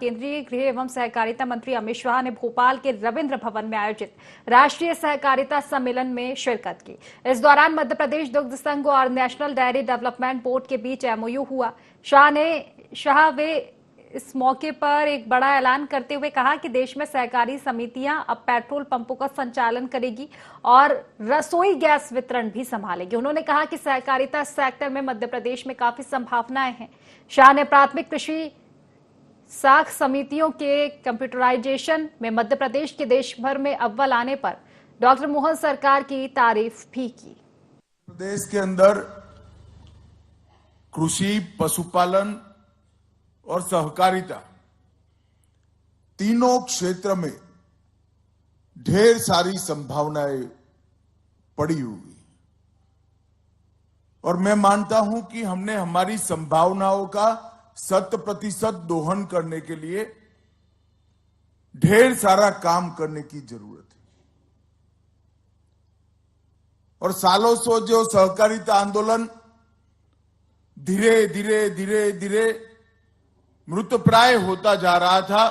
केंद्रीय गृह एवं सहकारिता मंत्री अमित शाह ने भोपाल के रविंद्र भवन में आयोजित राष्ट्रीय सहकारिता सम्मेलन में शिरकत की। इस दौरान मध्य प्रदेश दुग्ध संघ और नेशनल डेयरी डेवलपमेंट बोर्ड के बीच एमओयू हुआ। शाह वे इस मौके पर एक बड़ा ऐलान करते हुए कहा कि देश में सहकारी समितियां अब पेट्रोल पंपों का संचालन करेगी और रसोई गैस वितरण भी संभालेगी। उन्होंने कहा कि सहकारिता सेक्टर में मध्य प्रदेश में काफी संभावनाएं हैं। शाह ने प्राथमिक कृषि साख समितियों के कंप्यूटराइजेशन में मध्य प्रदेश के देश भर में अव्वल आने पर डॉक्टर मोहन सरकार की तारीफ भी की। प्रदेश के अंदर कृषि, पशुपालन और सहकारिता तीनों क्षेत्र में ढेर सारी संभावनाएं पड़ी हुई और मैं मानता हूं कि हमने हमारी संभावनाओं का 100% दोहन करने के लिए ढेर सारा काम करने की जरूरत है। और सालों से जो सहकारिता आंदोलन धीरे धीरे मृतप्राय होता जा रहा था,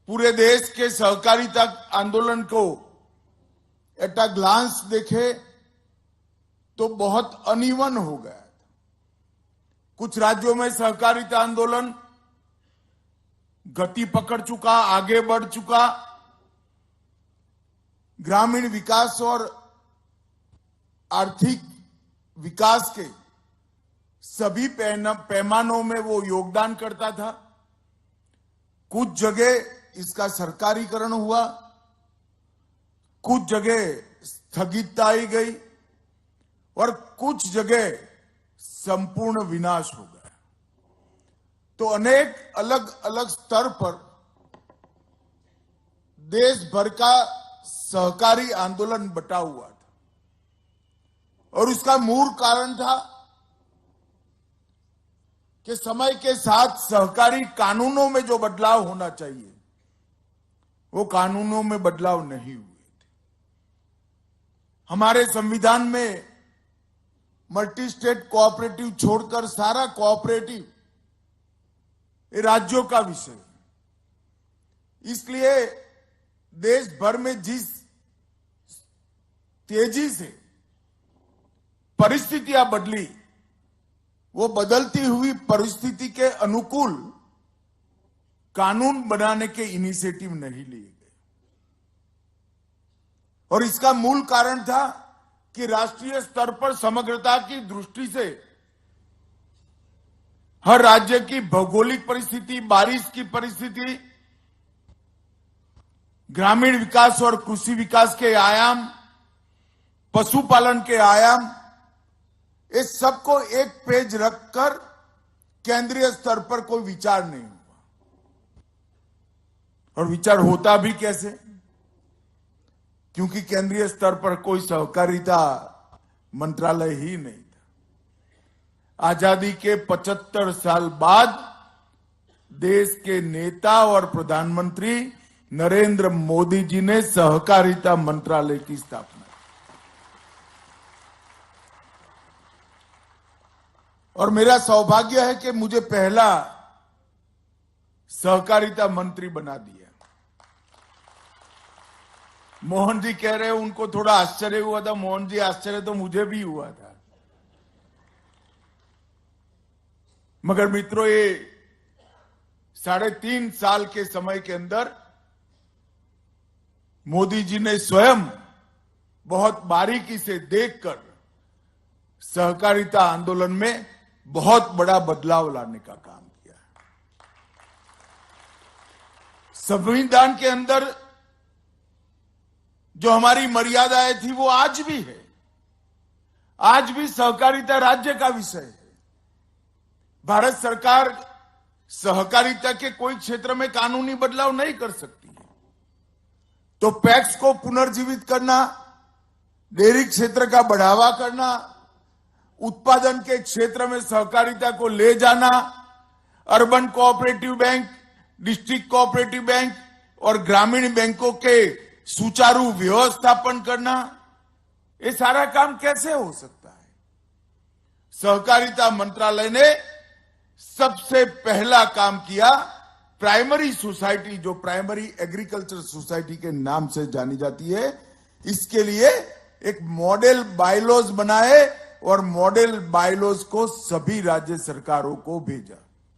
पूरे देश के सहकारिता आंदोलन को एट अ ग्लांस देखे तो बहुत अनइवन हो गया था। कुछ राज्यों में सहकारिता आंदोलन गति पकड़ चुका, आगे बढ़ चुका। ग्रामीण विकास और आर्थिक विकास के सभी पैमानों में वो योगदान करता था। कुछ जगह इसका सरकारीकरण हुआ, कुछ जगह स्थगितता आई गई और कुछ जगह संपूर्ण विनाश हो गया। तो अनेक अलग अलग स्तर पर देश भर का सहकारी आंदोलन बटा हुआ था और उसका मूल कारण था कि समय के साथ सहकारी कानूनों में जो बदलाव होना चाहिए वो कानूनों में बदलाव नहीं हुए थे। हमारे संविधान में मल्टी स्टेट कोऑपरेटिव छोड़कर सारा कोऑपरेटिव ये राज्यों का विषय है। इसलिए देश भर में जिस तेजी से परिस्थितियां बदली, वो बदलती हुई परिस्थिति के अनुकूल कानून बनाने के इनिशिएटिव नहीं लिए गए और इसका मूल कारण था कि राष्ट्रीय स्तर पर समग्रता की दृष्टि से हर राज्य की भौगोलिक परिस्थिति, बारिश की परिस्थिति, ग्रामीण विकास और कृषि विकास के आयाम, पशुपालन के आयाम, इस सबको एक पेज रखकर केंद्रीय स्तर पर कोई विचार नहीं हुआ। और विचार होता भी कैसे? क्योंकि केंद्रीय स्तर पर कोई सहकारिता मंत्रालय ही नहीं था। आजादी के 75 साल बाद देश के नेता और प्रधानमंत्री नरेंद्र मोदी जी ने सहकारिता मंत्रालय की स्थापना। और मेरा सौभाग्य है कि मुझे पहला सहकारिता मंत्री बना दिया। मोहन जी कह रहे उनको थोड़ा आश्चर्य हुआ था। मोहन जी, आश्चर्य तो मुझे भी हुआ था, मगर मित्रों ये 3.5 साल के समय के अंदर मोदी जी ने स्वयं बहुत बारीकी से देखकर सहकारिता आंदोलन में बहुत बड़ा बदलाव लाने का काम किया। संविधान के अंदर जो हमारी मर्यादाएं थी वो आज भी है। आज भी सहकारिता राज्य का विषय है। भारत सरकार सहकारिता के कोई क्षेत्र में कानूनी बदलाव नहीं कर सकती है। तो पैक्स को पुनर्जीवित करना, डेयरी क्षेत्र का बढ़ावा करना, उत्पादन के क्षेत्र में सहकारिता को ले जाना, urban cooperative bank, district cooperative bank और ग्रामीण बैंकों के सुचारू व्यवस्थापन करना, ये सारा काम कैसे हो सकता है? सहकारिता मंत्रालय ने सबसे पहला काम किया, प्राइमरी सोसाइटी जो प्राइमरी एग्रीकल्चर सोसाइटी के नाम से जानी जाती है, इसके लिए एक मॉडल बायलॉज बनाए और मॉडल बायलॉज को सभी राज्य सरकारों को भेजा।